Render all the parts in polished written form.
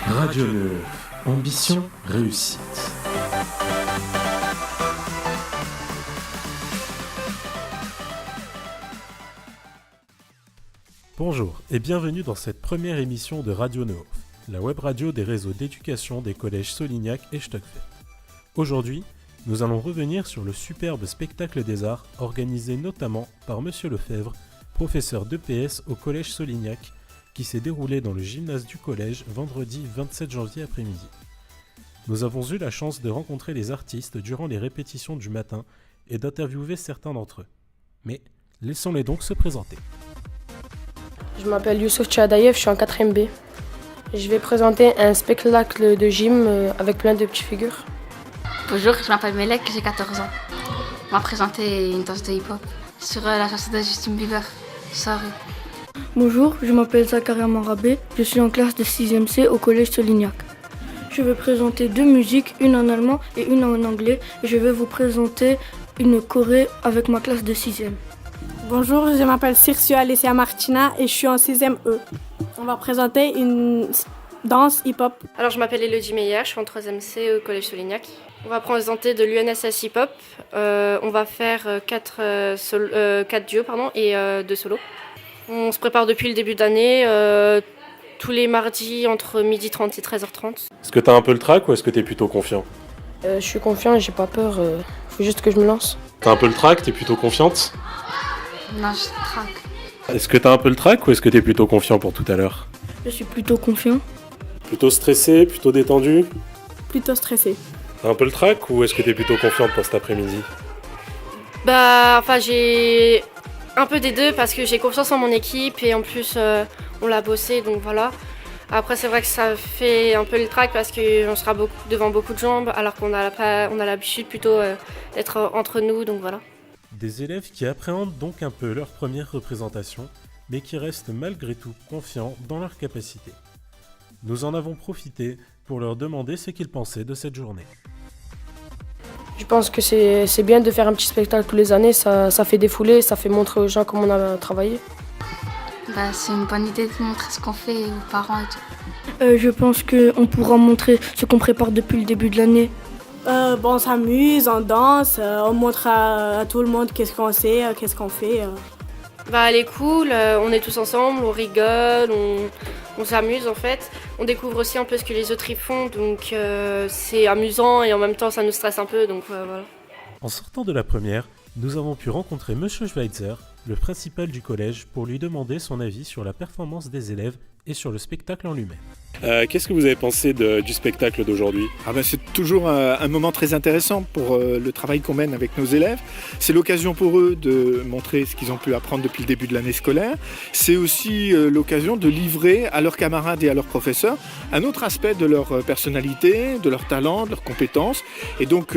Radio Neuf, ambition, réussite. Bonjour et bienvenue dans cette première émission de Radio Neuf, la web radio des réseaux d'éducation des collèges Solignac et Stockfeld. Aujourd'hui, nous allons revenir sur le superbe spectacle des arts organisé notamment par Monsieur Lefebvre, professeur d'EPS au collège Solignac, qui s'est déroulé dans le gymnase du collège vendredi 27 janvier après-midi. Nous avons eu la chance de rencontrer les artistes durant les répétitions du matin et d'interviewer certains d'entre eux. Mais laissons-les donc se présenter. Je m'appelle Youssouf Tchadaïev, je suis en 4ème B. Je vais présenter un spectacle de gym avec plein de petites figures. Bonjour, je m'appelle Melek, j'ai 14 ans. On m'a présenté une danse de hip-hop sur la chanson de Justin Bieber, Sorry. Bonjour, je m'appelle Zakaria Marabé, je suis en classe de 6e C au collège Solignac. Je vais présenter deux musiques, une en allemand et une en anglais, et je vais vous présenter une choré avec ma classe de 6e. Bonjour, je m'appelle Circio Alessia Martina et je suis en 6e E. On va présenter une danse hip-hop. Alors je m'appelle Elodie Meyer, je suis en 3e C au collège Solignac. On va présenter de l'UNSS hip-hop. On va faire 4 duos et 2 solos. On se prépare depuis le début d'année, tous les mardis entre 12h30 et 13h30. Est-ce que t'as un peu le trac ou est-ce que t'es plutôt confiant ? Je suis confiant et j'ai pas peur, faut juste que je me lance. T'as un peu le trac, t'es plutôt confiante ? Non, je craque. Est-ce que t'as un peu le trac ou est-ce que t'es plutôt confiant pour tout à l'heure ? Je suis plutôt confiant. Plutôt stressé, plutôt détendu ? Plutôt stressé. T'as un peu le trac ou est-ce que t'es plutôt confiante pour cet après-midi ? J'ai un peu des deux parce que j'ai confiance en mon équipe et en plus on l'a bossé, donc voilà. Après c'est vrai que ça fait un peu le trac parce qu'on sera devant beaucoup de gens alors qu'on a l'habitude plutôt d'être entre nous, donc voilà. Des élèves qui appréhendent donc un peu leur première représentation, mais qui restent malgré tout confiants dans leurs capacités. Nous en avons profité pour leur demander ce qu'ils pensaient de cette journée. Je pense que c'est bien de faire un petit spectacle tous les années, ça fait défouler, ça fait montrer aux gens comment on a travaillé. C'est une bonne idée de montrer ce qu'on fait aux parents et tout. Je pense qu'on pourra montrer ce qu'on prépare depuis le début de l'année. On s'amuse, on danse, on montre à tout le monde qu'est-ce qu'on sait, qu'est-ce qu'on fait. Elle est cool, on est tous ensemble, on rigole, on s'amuse en fait. On découvre aussi un peu ce que les autres y font, donc c'est amusant et en même temps ça nous stresse un peu, donc voilà. En sortant de la première, nous avons pu rencontrer Monsieur Schweitzer, le principal du collège, pour lui demander son avis sur la performance des élèves et sur le spectacle en lui-même. Qu'est-ce que vous avez pensé du spectacle d'aujourd'hui ? C'est toujours un moment très intéressant pour le travail qu'on mène avec nos élèves. C'est l'occasion pour eux de montrer ce qu'ils ont pu apprendre depuis le début de l'année scolaire. C'est aussi l'occasion de livrer à leurs camarades et à leurs professeurs un autre aspect de leur personnalité, de leur talent, de leurs compétences. Et donc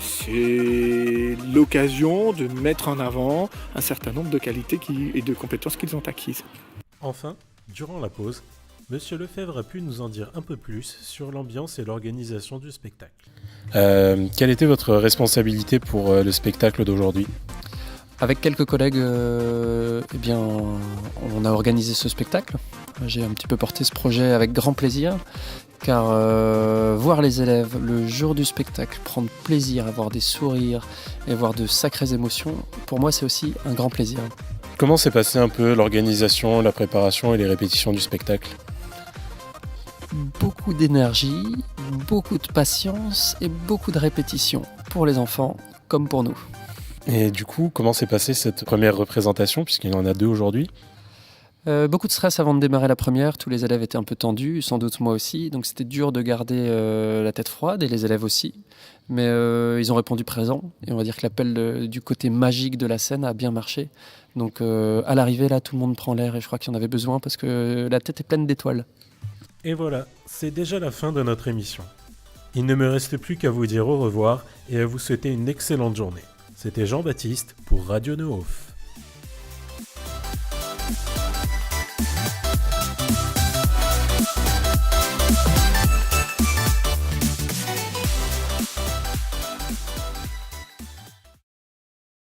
c'est l'occasion de mettre en avant un certain nombre de qualités et de compétences qu'ils ont acquises. Enfin, durant la pause, Monsieur Lefebvre a pu nous en dire un peu plus sur l'ambiance et l'organisation du spectacle. Quelle était votre responsabilité pour le spectacle d'aujourd'hui ? Avec quelques collègues, on a organisé ce spectacle. J'ai un petit peu porté ce projet avec grand plaisir, car voir les élèves le jour du spectacle prendre plaisir, avoir des sourires et avoir de sacrées émotions, pour moi c'est aussi un grand plaisir. Comment s'est passée un peu l'organisation, la préparation et les répétitions du spectacle ? Beaucoup d'énergie, beaucoup de patience et beaucoup de répétitions pour les enfants comme pour nous. Et du coup, comment s'est passée cette première représentation, puisqu'il y en a 2 aujourd'hui ? Beaucoup de stress avant de démarrer la première, tous les élèves étaient un peu tendus, sans doute moi aussi, donc c'était dur de garder la tête froide et les élèves aussi. Mais ils ont répondu présent et on va dire que l'appel du côté magique de la scène a bien marché. Donc à l'arrivée là, tout le monde prend l'air et je crois qu'il y en avait besoin parce que la tête est pleine d'étoiles. Et voilà, c'est déjà la fin de notre émission. Il ne me reste plus qu'à vous dire au revoir et à vous souhaiter une excellente journée. C'était Jean-Baptiste pour Radio Neuf.